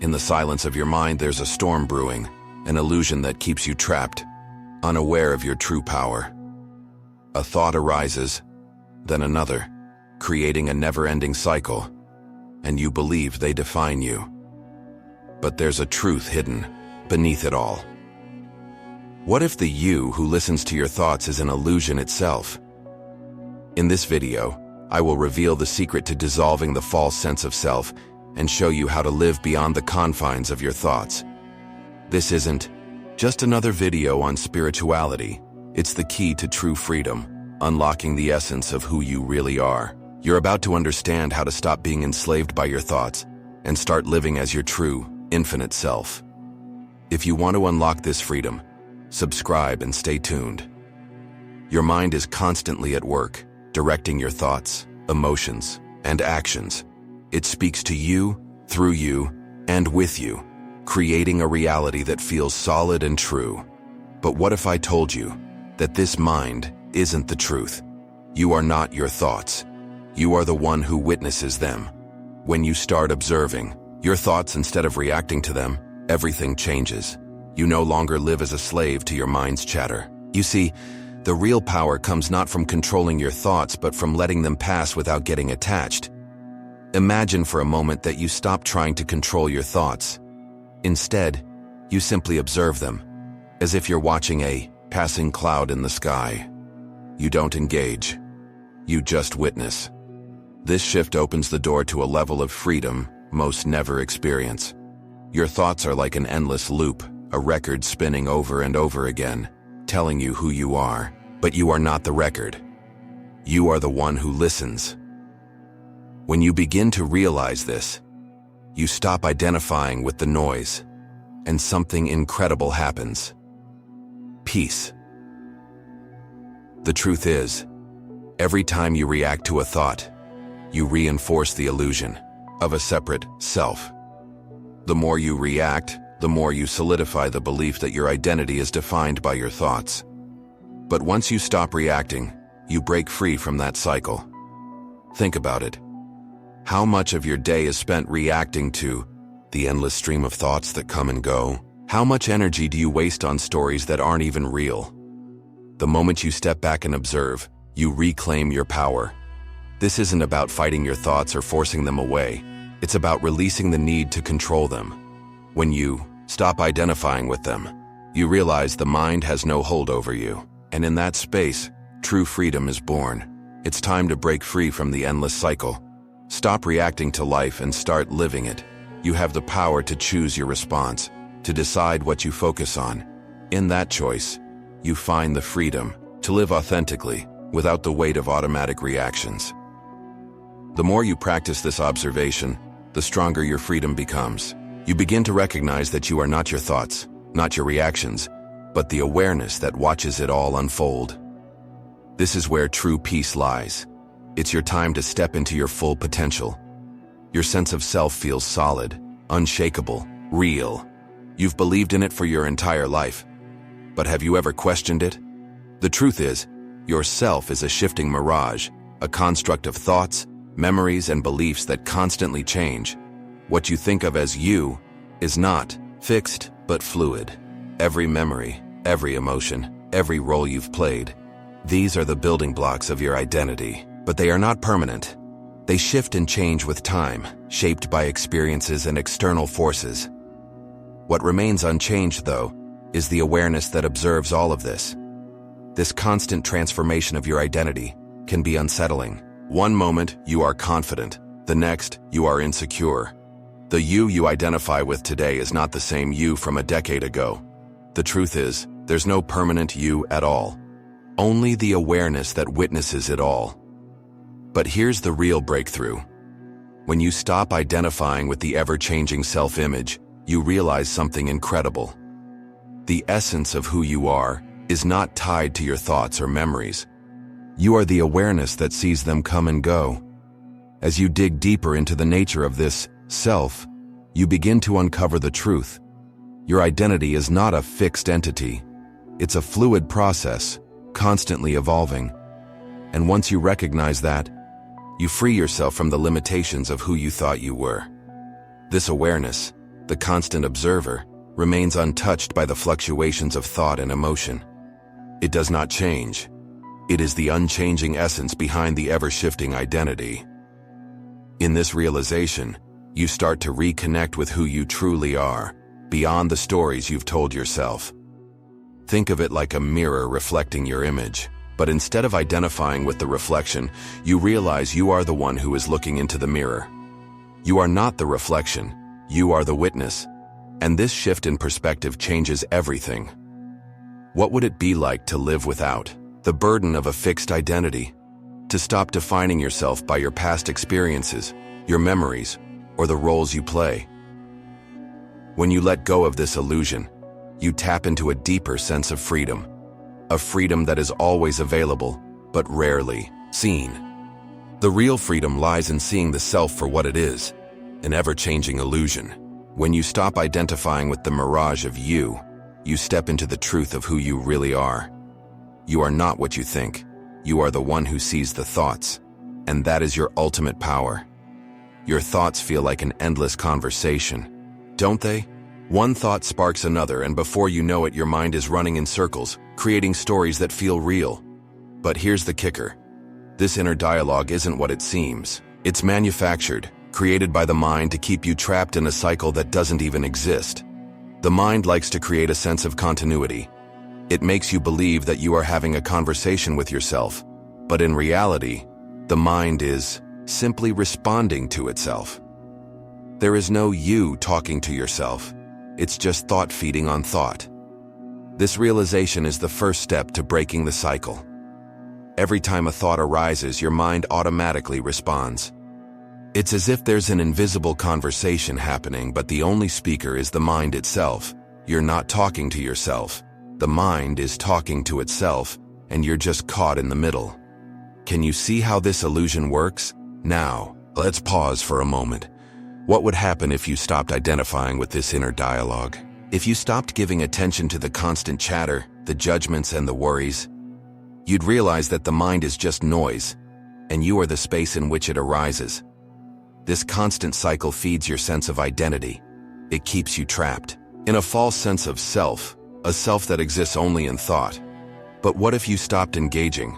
In the silence of your mind, there's a storm brewing, an illusion that keeps you trapped, unaware of your true power. A thought arises, then another, creating a never-ending cycle, and you believe they define you. But there's a truth hidden beneath it all. What if the you who listens to your thoughts is an illusion itself? In this video, I will reveal the secret to dissolving the false sense of self and show you how to live beyond the confines of your thoughts. This isn't just another video on spirituality. It's the key to true freedom, unlocking the essence of who you really are. You're about to understand how to stop being enslaved by your thoughts and start living as your true, infinite self. If you want to unlock this freedom, subscribe and stay tuned. Your mind is constantly at work, directing your thoughts, emotions, and actions. It speaks to you, through you, and with you, creating a reality that feels solid and true. But what if I told you that this mind isn't the truth? You are not your thoughts. You are the one who witnesses them. When you start observing your thoughts instead of reacting to them, everything changes. You no longer live as a slave to your mind's chatter. You see, the real power comes not from controlling your thoughts, but from letting them pass without getting attached. Imagine for a moment that you stop trying to control your thoughts. Instead, you simply observe them, as if you're watching a passing cloud in the sky. You don't engage. You just witness. This shift opens the door to a level of freedom most never experience. Your thoughts are like an endless loop, a record spinning over and over again, telling you who you are. But you are not the record. You are the one who listens. When you begin to realize this, you stop identifying with the noise, and something incredible happens. Peace. The truth is, every time you react to a thought, you reinforce the illusion of a separate self. The more you react, the more you solidify the belief that your identity is defined by your thoughts. But once you stop reacting, you break free from that cycle. Think about it. How much of your day is spent reacting to the endless stream of thoughts that come and go? How much energy do you waste on stories that aren't even real? The moment you step back and observe, you reclaim your power. This isn't about fighting your thoughts or forcing them away. It's about releasing the need to control them. When you stop identifying with them, you realize the mind has no hold over you. And in that space, true freedom is born. It's time to break free from the endless cycle. Stop reacting to life and start living it. You have the power to choose your response, to decide what you focus on. In that choice, you find the freedom to live authentically, without the weight of automatic reactions. The more you practice this observation, the stronger your freedom becomes. You begin to recognize that you are not your thoughts, not your reactions, but the awareness that watches it all unfold. This is where true peace lies. It's your time to step into your full potential. Your sense of self feels solid, unshakable, real. You've believed in it for your entire life. But have you ever questioned it? The truth is, your self is a shifting mirage, a construct of thoughts, memories, and beliefs that constantly change. What you think of as you is not fixed, but fluid. Every memory, every emotion, every role you've played, these are the building blocks of your identity. But they are not permanent. They shift and change with time, shaped by experiences and external forces. What remains unchanged, though, is the awareness that observes all of this. This constant transformation of your identity can be unsettling. One moment, you are confident. The next, you are insecure. The you identify with today is not the same you from a decade ago. The truth is, there's no permanent you at all. Only the awareness that witnesses it all. But here's the real breakthrough. When you stop identifying with the ever-changing self-image, you realize something incredible. The essence of who you are is not tied to your thoughts or memories. You are the awareness that sees them come and go. As you dig deeper into the nature of this self, you begin to uncover the truth. Your identity is not a fixed entity. It's a fluid process, constantly evolving. And once you recognize that, you free yourself from the limitations of who you thought you were. This awareness, the constant observer, remains untouched by the fluctuations of thought and emotion. It does not change. It is the unchanging essence behind the ever-shifting identity. In this realization, you start to reconnect with who you truly are, beyond the stories you've told yourself. Think of it like a mirror reflecting your image, but instead of identifying with the reflection, you realize you are the one who is looking into the mirror. You are not the reflection, you are the witness, and this shift in perspective changes everything. What would it be like to live without the burden of a fixed identity? To stop defining yourself by your past experiences, your memories, or the roles you play. When you let go of this illusion, you tap into a deeper sense of freedom. A freedom that is always available, but rarely seen. The real freedom lies in seeing the self for what it is, an ever-changing illusion. When you stop identifying with the mirage of you step into the truth of who you really are. You are not what you think. You are the one who sees the thoughts, and that is your ultimate power. Your thoughts feel like an endless conversation, don't they? One thought sparks another, and before you know it, your mind is running in circles, creating stories that feel real. But here's the kicker. This inner dialogue isn't what it seems. It's manufactured, created by the mind to keep you trapped in a cycle that doesn't even exist. The mind likes to create a sense of continuity. It makes you believe that you are having a conversation with yourself, but in reality, the mind is simply responding to itself. There is no you talking to yourself. It's just thought feeding on thought. This realization is the first step to breaking the cycle. Every time a thought arises, your mind automatically responds. It's as if there's an invisible conversation happening, but the only speaker is the mind itself. You're not talking to yourself. The mind is talking to itself, and you're just caught in the middle. Can you see how this illusion works? Now, let's pause for a moment. What would happen if you stopped identifying with this inner dialogue? If you stopped giving attention to the constant chatter, the judgments, and the worries? You'd realize that the mind is just noise, and you are the space in which it arises. This constant cycle feeds your sense of identity. It keeps you trapped in a false sense of self, a self that exists only in thought. But what if you stopped engaging?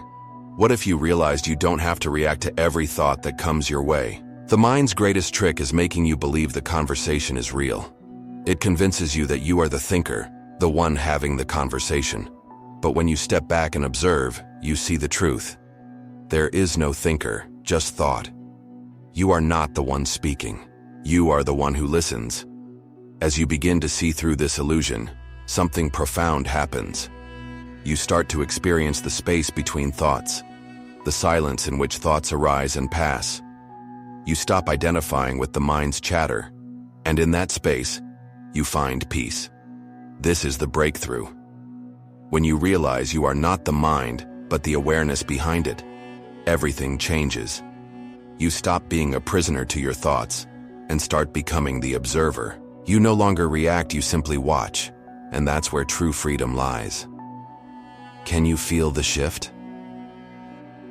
What if you realized you don't have to react to every thought that comes your way? The mind's greatest trick is making you believe the conversation is real. It convinces you that you are the thinker, the one having the conversation. But when you step back and observe, you see the truth. There is no thinker, just thought. You are not the one speaking. You are the one who listens. As you begin to see through this illusion, something profound happens. You start to experience the space between thoughts, the silence in which thoughts arise and pass. You stop identifying with the mind's chatter, and in that space, you find peace. This is the breakthrough. When you realize you are not the mind, but the awareness behind it, everything changes. You stop being a prisoner to your thoughts and start becoming the observer. You no longer react, you simply watch, and that's where true freedom lies. Can you feel the shift?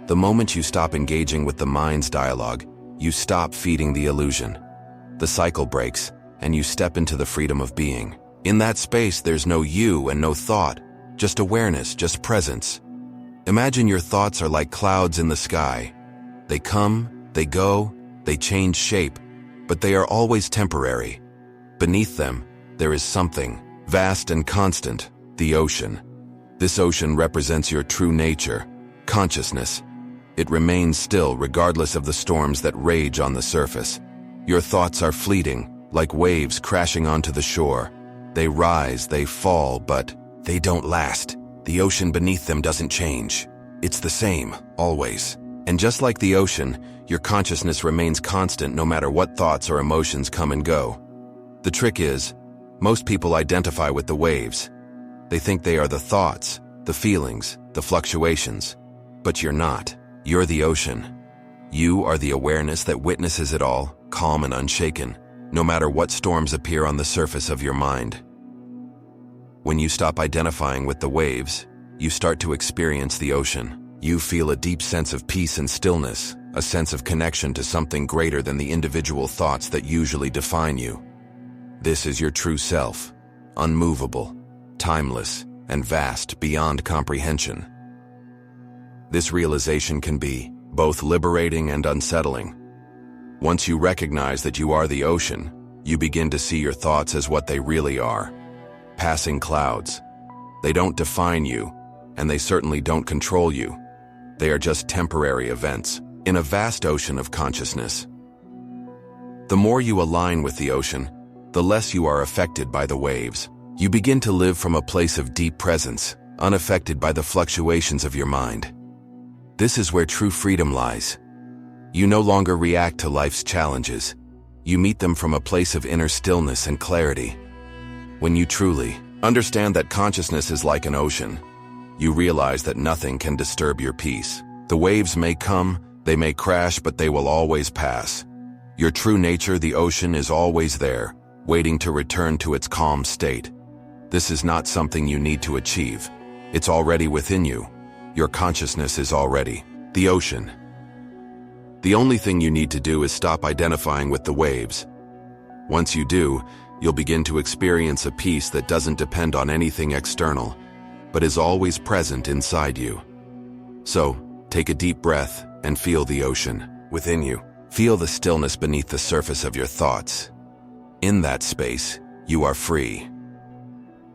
The moment you stop engaging with the mind's dialogue, you stop feeding the illusion. The cycle breaks, and you step into the freedom of being. In that space, there's no you and no thought, just awareness, just presence. Imagine your thoughts are like clouds in the sky. They come, they go, they change shape, but they are always temporary. Beneath them, there is something vast and constant, the ocean. This ocean represents your true nature, consciousness. It remains still regardless of the storms that rage on the surface. Your thoughts are fleeting, like waves crashing onto the shore. They rise, they fall, but they don't last. The ocean beneath them doesn't change. It's the same, always. And just like the ocean, your consciousness remains constant no matter what thoughts or emotions come and go. The trick is, most people identify with the waves. They think they are the thoughts, the feelings, the fluctuations. But you're not. You're the ocean. You are the awareness that witnesses it all, calm and unshaken, no matter what storms appear on the surface of your mind. When you stop identifying with the waves, you start to experience the ocean. You feel a deep sense of peace and stillness, a sense of connection to something greater than the individual thoughts that usually define you. This is your true self, unmovable, timeless, and vast beyond comprehension. This realization can be both liberating and unsettling. Once you recognize that you are the ocean, you begin to see your thoughts as what they really are: passing clouds. They don't define you, and they certainly don't control you. They are just temporary events in a vast ocean of consciousness. The more you align with the ocean, the less you are affected by the waves. You begin to live from a place of deep presence, unaffected by the fluctuations of your mind. This is where true freedom lies. You no longer react to life's challenges. You meet them from a place of inner stillness and clarity. When you truly understand that consciousness is like an ocean, you realize that nothing can disturb your peace. The waves may come, they may crash, but they will always pass. Your true nature, the ocean, is always there, waiting to return to its calm state. This is not something you need to achieve. It's already within you. Your consciousness is already the ocean. The only thing you need to do is stop identifying with the waves. Once you do, you'll begin to experience a peace that doesn't depend on anything external, but is always present inside you. So, take a deep breath and feel the ocean within you. Feel the stillness beneath the surface of your thoughts. In that space, you are free.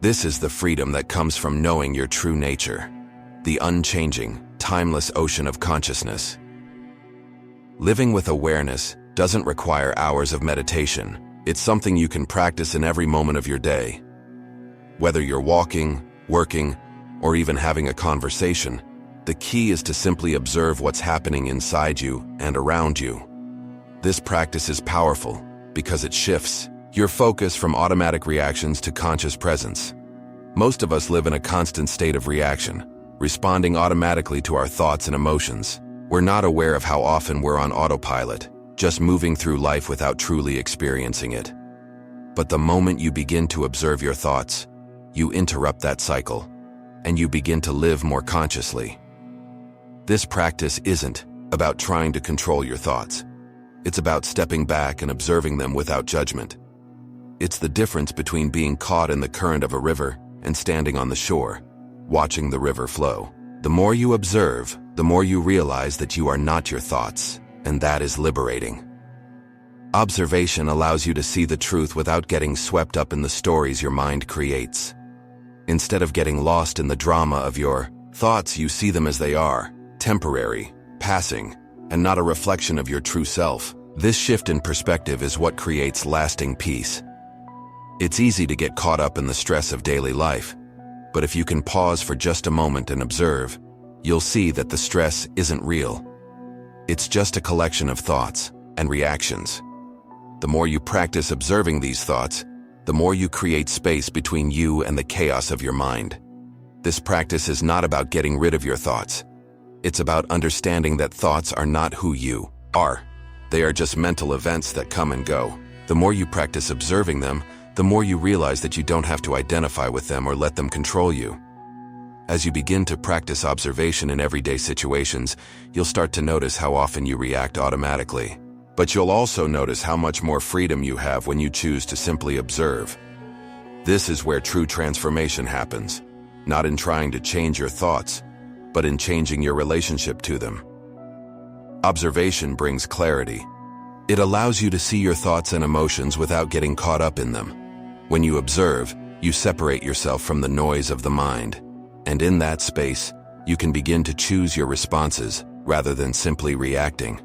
This is the freedom that comes from knowing your true nature, the unchanging, timeless ocean of consciousness. Living with awareness doesn't require hours of meditation. It's something you can practice in every moment of your day. Whether you're walking, working, or even having a conversation, the key is to simply observe what's happening inside you and around you. This practice is powerful because it shifts your focus from automatic reactions to conscious presence. Most of us live in a constant state of reaction, responding automatically to our thoughts and emotions. We're not aware of how often we're on autopilot, just moving through life without truly experiencing it. But the moment you begin to observe your thoughts, you interrupt that cycle, and you begin to live more consciously. This practice isn't about trying to control your thoughts. It's about stepping back and observing them without judgment. It's the difference between being caught in the current of a river and standing on the shore, watching the river flow. The more you observe, the more you realize that you are not your thoughts, and that is liberating. Observation allows you to see the truth without getting swept up in the stories your mind creates. Instead of getting lost in the drama of your thoughts, you see them as they are, temporary, passing, and not a reflection of your true self. This shift in perspective is what creates lasting peace. It's easy to get caught up in the stress of daily life, but if you can pause for just a moment and observe, you'll see that the stress isn't real. It's just a collection of thoughts and reactions. The more you practice observing these thoughts, the more you create space between you and the chaos of your mind. This practice is not about getting rid of your thoughts. It's about understanding that thoughts are not who you are. They are just mental events that come and go. The more you practice observing them, the more you realize that you don't have to identify with them or let them control you. As you begin to practice observation in everyday situations, you'll start to notice how often you react automatically. But you'll also notice how much more freedom you have when you choose to simply observe. This is where true transformation happens, not in trying to change your thoughts, but in changing your relationship to them. Observation brings clarity. It allows you to see your thoughts and emotions without getting caught up in them. When you observe, you separate yourself from the noise of the mind, and in that space, you can begin to choose your responses rather than simply reacting.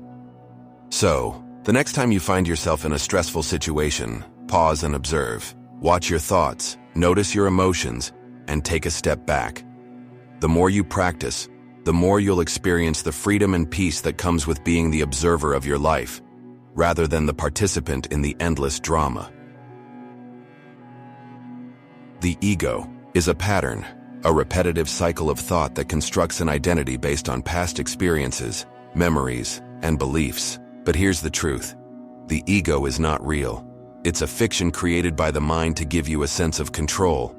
So, the next time you find yourself in a stressful situation, pause and observe. Watch your thoughts, notice your emotions, and take a step back. The more you practice, the more you'll experience the freedom and peace that comes with being the observer of your life, rather than the participant in the endless drama. The ego is a pattern, a repetitive cycle of thought that constructs an identity based on past experiences, memories, and beliefs. But here's the truth. The ego is not real. It's a fiction created by the mind to give you a sense of control.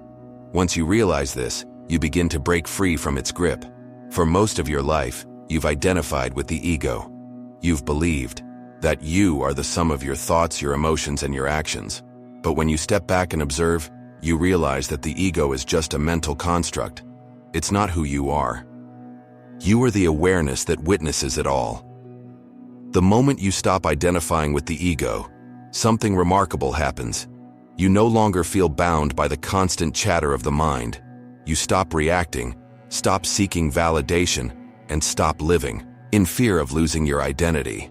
Once you realize this, you begin to break free from its grip. For most of your life, you've identified with the ego. You've believed that you are the sum of your thoughts, your emotions, and your actions. But when you step back and observe, you realize that the ego is just a mental construct. It's not who you are. You are the awareness that witnesses it all. The moment you stop identifying with the ego, something remarkable happens. You no longer feel bound by the constant chatter of the mind. You stop reacting, stop seeking validation, and stop living in fear of losing your identity.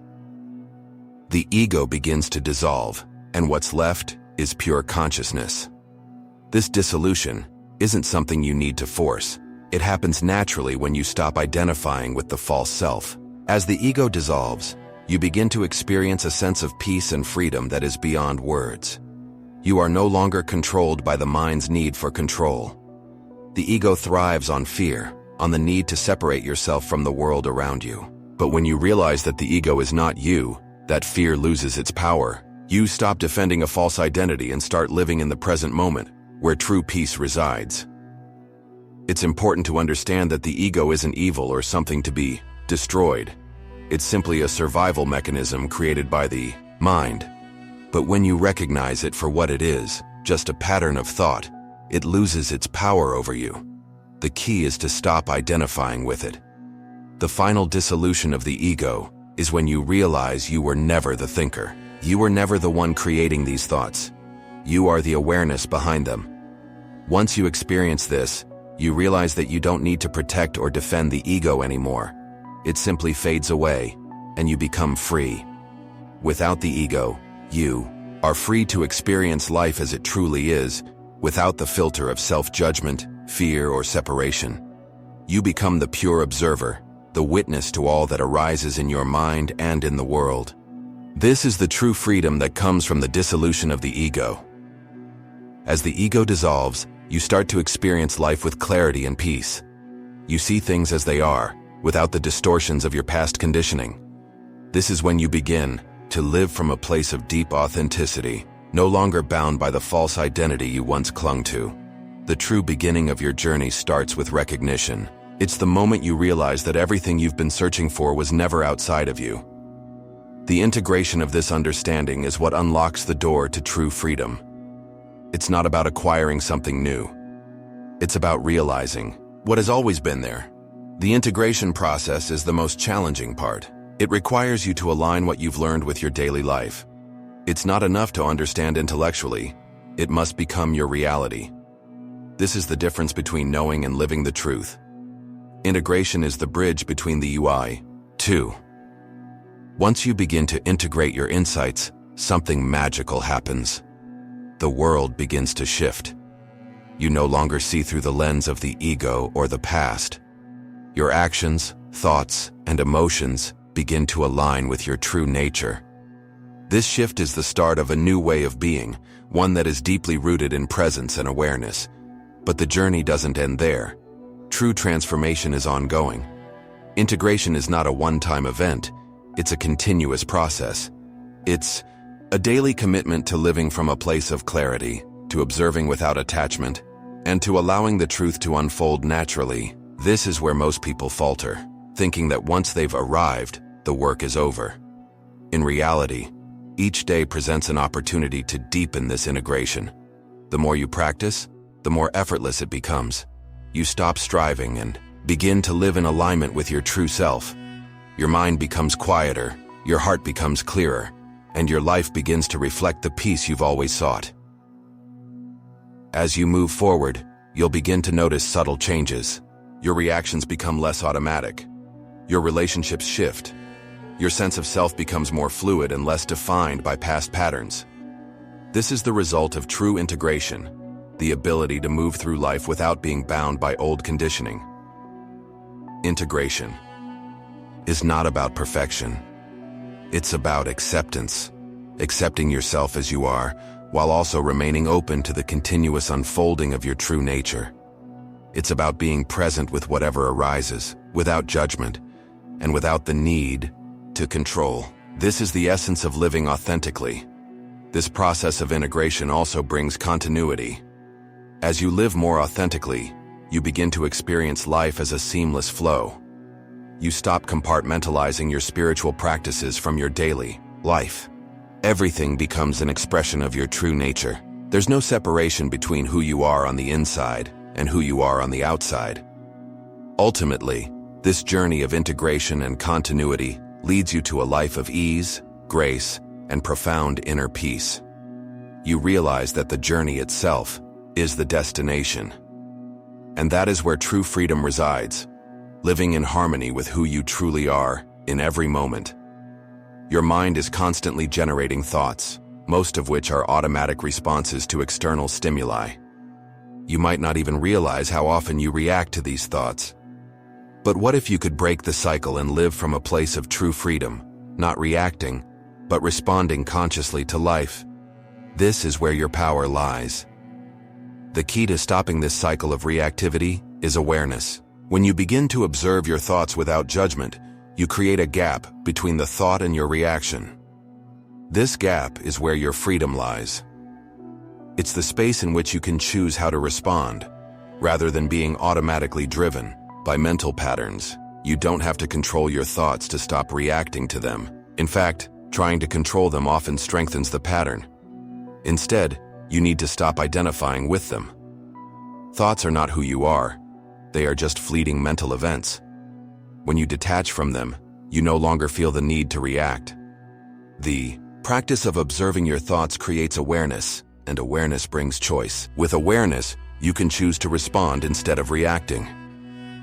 The ego begins to dissolve, and what's left is pure consciousness. This dissolution isn't something you need to force. It happens naturally when you stop identifying with the false self. As the ego dissolves, you begin to experience a sense of peace and freedom that is beyond words. You are no longer controlled by the mind's need for control. The ego thrives on fear, on the need to separate yourself from the world around you. But when you realize that the ego is not you, that fear loses its power. You stop defending a false identity and start living in the present moment, where true peace resides. It's important to understand that the ego isn't evil or something to be destroyed. It's simply a survival mechanism created by the mind. But when you recognize it for what it is, just a pattern of thought, it loses its power over you. The key is to stop identifying with it. The final dissolution of the ego is when you realize you were never the thinker. You were never the one creating these thoughts. You are the awareness behind them. Once you experience this, you realize that you don't need to protect or defend the ego anymore. It simply fades away, and you become free. Without the ego, you are free to experience life as it truly is, without the filter of self-judgment, fear, or separation. You become the pure observer, the witness to all that arises in your mind and in the world. This is the true freedom that comes from the dissolution of the ego. As the ego dissolves, you start to experience life with clarity and peace. You see things as they are, without the distortions of your past conditioning. This is when you begin to live from a place of deep authenticity, no longer bound by the false identity you once clung to. The true beginning of your journey starts with recognition. It's the moment you realize that everything you've been searching for was never outside of you. The integration of this understanding is what unlocks the door to true freedom. It's not about acquiring something new. It's about realizing what has always been there. The integration process is the most challenging part. It requires you to align what you've learned with your daily life. It's not enough to understand intellectually. It must become your reality. This is the difference between knowing and living the truth. Integration is the bridge between the two. Once you begin to integrate your insights, something magical happens. The world begins to shift. You no longer see through the lens of the ego or the past. Your actions, thoughts, and emotions begin to align with your true nature. This shift is the start of a new way of being, one that is deeply rooted in presence and awareness. But the journey doesn't end there. True transformation is ongoing. Integration is not a one-time event. It's a continuous process. It's a daily commitment to living from a place of clarity, to observing without attachment, and to allowing the truth to unfold naturally. This is where most people falter, thinking that once they've arrived, the work is over. In reality, each day presents an opportunity to deepen this integration. The more you practice, the more effortless it becomes. You stop striving and begin to live in alignment with your true self. Your mind becomes quieter, your heart becomes clearer, and your life begins to reflect the peace you've always sought. As you move forward, you'll begin to notice subtle changes. Your reactions become less automatic. Your relationships shift. Your sense of self becomes more fluid and less defined by past patterns. This is the result of true integration, the ability to move through life without being bound by old conditioning. Integration is not about perfection. It's about acceptance, accepting yourself as you are, while also remaining open to the continuous unfolding of your true nature. It's about being present with whatever arises, without judgment, and without the need to control. This is the essence of living authentically. This process of integration also brings continuity. As you live more authentically, you begin to experience life as a seamless flow. You stop compartmentalizing your spiritual practices from your daily life. Everything becomes an expression of your true nature. There's no separation between who you are on the inside and who you are on the outside. Ultimately, this journey of integration and continuity leads you to a life of ease, grace, and profound inner peace. You realize that the journey itself is the destination. And that is where true freedom resides, living in harmony with who you truly are in every moment. Your mind is constantly generating thoughts, most of which are automatic responses to external stimuli. You might not even realize how often you react to these thoughts. But what if you could break the cycle and live from a place of true freedom, not reacting, but responding consciously to life? This is where your power lies. The key to stopping this cycle of reactivity is awareness. When you begin to observe your thoughts without judgment, you create a gap between the thought and your reaction. This gap is where your freedom lies. It's the space in which you can choose how to respond, rather than being automatically driven by mental patterns. You don't have to control your thoughts to stop reacting to them. In fact, trying to control them often strengthens the pattern. Instead, you need to stop identifying with them. Thoughts are not who you are. They are just fleeting mental events. When you detach from them, you no longer feel the need to react. The practice of observing your thoughts creates awareness, and awareness brings choice. With awareness, you can choose to respond instead of reacting.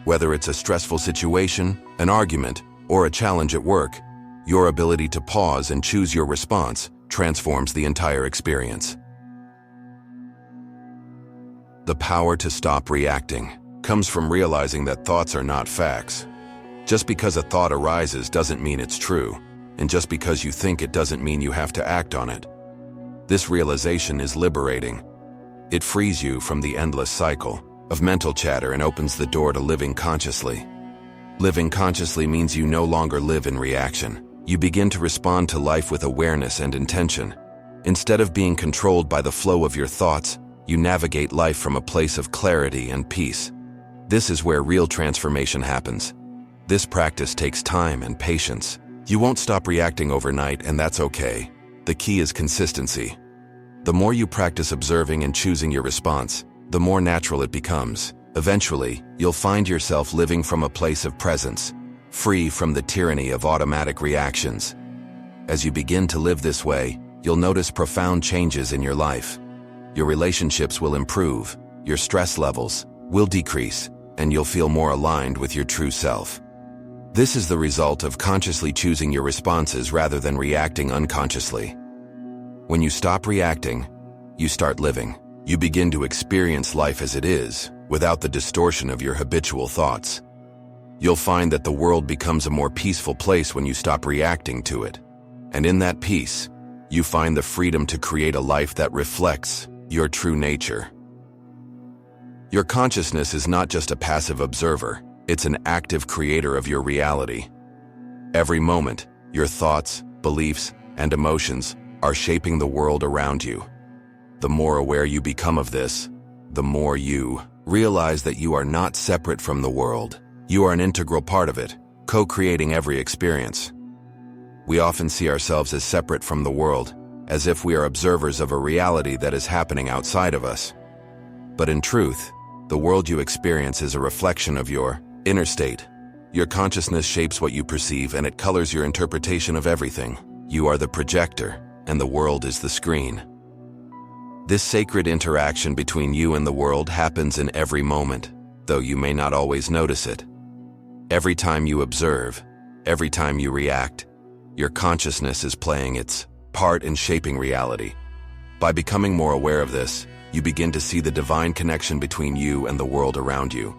Whether it's a stressful situation, an argument, or a challenge at work, your ability to pause and choose your response transforms the entire experience. The power to stop reacting comes from realizing that thoughts are not facts. Just because a thought arises doesn't mean it's true, and just because you think it doesn't mean you have to act on it. This realization is liberating. It frees you from the endless cycle of mental chatter and opens the door to living consciously. Living consciously means you no longer live in reaction. You begin to respond to life with awareness and intention. Instead of being controlled by the flow of your thoughts, you navigate life from a place of clarity and peace. This is where real transformation happens. This practice takes time and patience. You won't stop reacting overnight, and that's okay. The key is consistency. The more you practice observing and choosing your response, the more natural it becomes. Eventually, you'll find yourself living from a place of presence, free from the tyranny of automatic reactions. As you begin to live this way, you'll notice profound changes in your life. Your relationships will improve, your stress levels will decrease, and you'll feel more aligned with your true self. This is the result of consciously choosing your responses rather than reacting unconsciously. When you stop reacting, you start living. You begin to experience life as it is, without the distortion of your habitual thoughts. You'll find that the world becomes a more peaceful place when you stop reacting to it. And in that peace, you find the freedom to create a life that reflects your true nature. Your consciousness is not just a passive observer, it's an active creator of your reality. Every moment, your thoughts, beliefs, and emotions are shaping the world around you. The more aware you become of this, the more you realize that you are not separate from the world. You are an integral part of it, co-creating every experience. We often see ourselves as separate from the world, as if we are observers of a reality that is happening outside of us. But in truth, the world you experience is a reflection of your inner state. Your consciousness shapes what you perceive, and it colors your interpretation of everything. You are the projector, and the world is the screen. This sacred interaction between you and the world happens in every moment, though you may not always notice it. Every time you observe, every time you react, your consciousness is playing its part in shaping reality. By becoming more aware of this, you begin to see the divine connection between you and the world around you.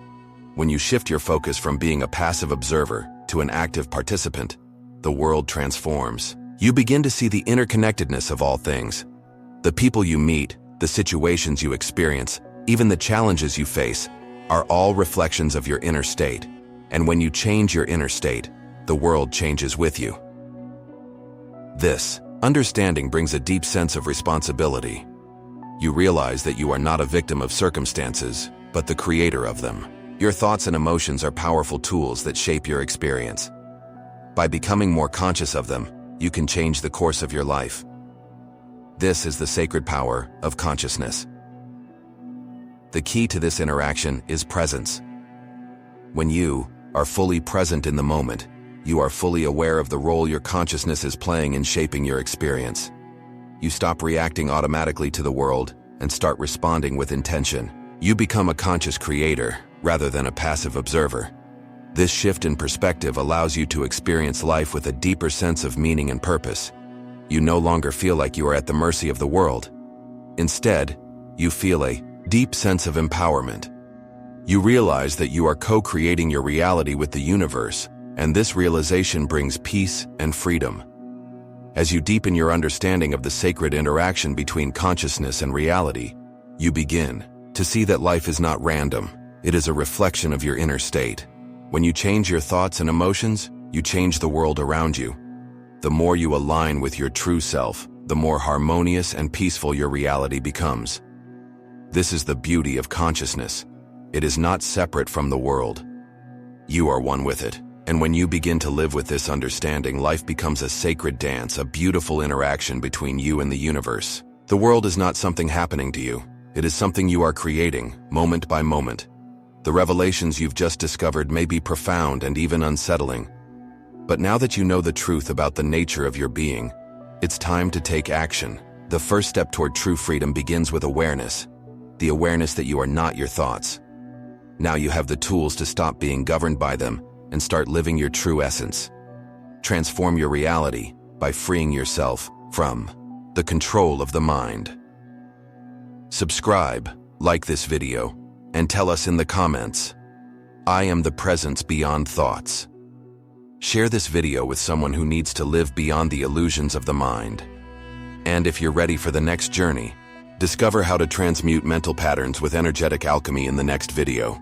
When you shift your focus from being a passive observer to an active participant, the world transforms. You begin to see the interconnectedness of all things. The people you meet, the situations you experience, even the challenges you face, are all reflections of your inner state. And when you change your inner state, the world changes with you. This understanding brings a deep sense of responsibility. You realize that you are not a victim of circumstances, but the creator of them. Your thoughts and emotions are powerful tools that shape your experience. By becoming more conscious of them, you can change the course of your life. This is the sacred power of consciousness. The key to this interaction is presence. When you are fully present in the moment, you are fully aware of the role your consciousness is playing in shaping your experience. You stop reacting automatically to the world and start responding with intention. You become a conscious creator rather than a passive observer. This shift in perspective allows you to experience life with a deeper sense of meaning and purpose. You no longer feel like you are at the mercy of the world. Instead, you feel a deep sense of empowerment. You realize that you are co-creating your reality with the universe, and this realization brings peace and freedom. As you deepen your understanding of the sacred interaction between consciousness and reality, you begin to see that life is not random. It is a reflection of your inner state. When you change your thoughts and emotions, you change the world around you. The more you align with your true self, the more harmonious and peaceful your reality becomes. This is the beauty of consciousness. It is not separate from the world. You are one with it. And when you begin to live with this understanding, life becomes a sacred dance, a beautiful interaction between you and the universe. The world is not something happening to you. It is something you are creating, moment by moment. The revelations you've just discovered may be profound and even unsettling. But now that you know the truth about the nature of your being, it's time to take action. The first step toward true freedom begins with awareness. The awareness that you are not your thoughts. Now you have the tools to stop being governed by them and start living your true essence. Transform your reality by freeing yourself from the control of the mind. Subscribe, like this video, and tell us in the comments, I am the presence beyond thoughts. Share this video with someone who needs to live beyond the illusions of the mind. And if you're ready for the next journey, discover how to transmute mental patterns with energetic alchemy in the next video.